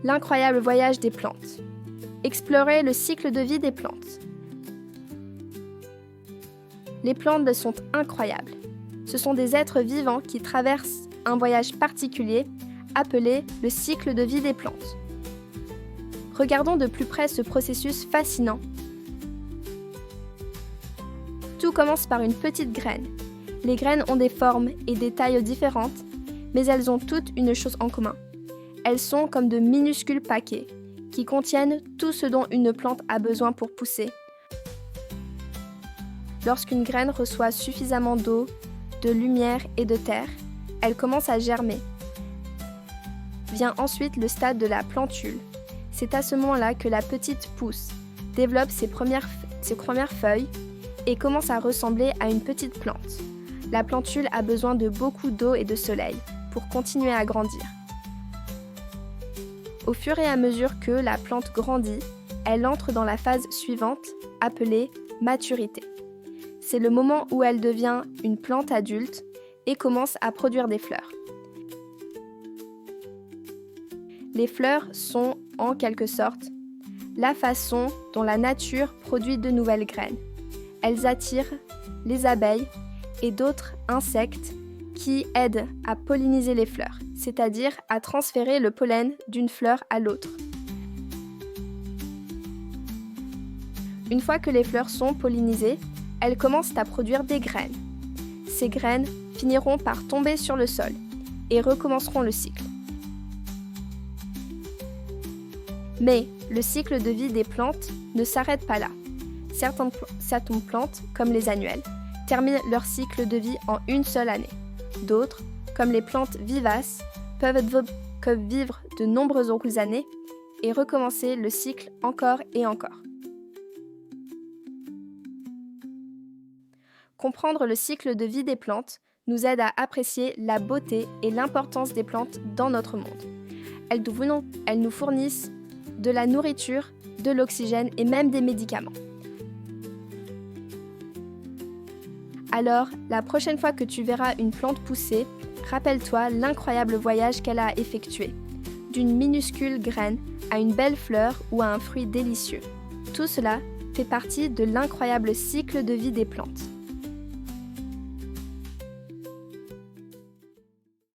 L'incroyable voyage des plantes. Explorer le cycle de vie des plantes. Les plantes sont incroyables. Ce sont des êtres vivants qui traversent un voyage particulier appelé le cycle de vie des plantes. Regardons de plus près ce processus fascinant. Tout commence par une petite graine. Les graines ont des formes et des tailles différentes, mais elles ont toutes une chose en commun. Elles sont comme de minuscules paquets qui contiennent tout ce dont une plante a besoin pour pousser. Lorsqu'une graine reçoit suffisamment d'eau, de lumière et de terre, elle commence à germer. Vient ensuite le stade de la plantule. C'est à ce moment-là que la petite pousse, développe ses premières feuilles et commence à ressembler à une petite plante. La plantule a besoin de beaucoup d'eau et de soleil pour continuer à grandir. Au fur et à mesure que la plante grandit, elle entre dans la phase suivante, appelée maturité. C'est le moment où elle devient une plante adulte et commence à produire des fleurs. Les fleurs sont, en quelque sorte, la façon dont la nature produit de nouvelles graines. Elles attirent les abeilles et d'autres insectes qui aident à polliniser les fleurs, c'est-à-dire à transférer le pollen d'une fleur à l'autre. Une fois que les fleurs sont pollinisées, elles commencent à produire des graines. Ces graines finiront par tomber sur le sol et recommenceront le cycle. Mais le cycle de vie des plantes ne s'arrête pas là. Certaines plantes, comme les annuelles, terminent leur cycle de vie en une seule année. D'autres, comme les plantes vivaces, peuvent vivre de nombreuses années et recommencer le cycle encore et encore. Comprendre le cycle de vie des plantes nous aide à apprécier la beauté et l'importance des plantes dans notre monde. Elles nous fournissent de la nourriture, de l'oxygène et même des médicaments. Alors, la prochaine fois que tu verras une plante pousser, rappelle-toi l'incroyable voyage qu'elle a effectué, d'une minuscule graine à une belle fleur ou à un fruit délicieux. Tout cela fait partie de l'incroyable cycle de vie des plantes.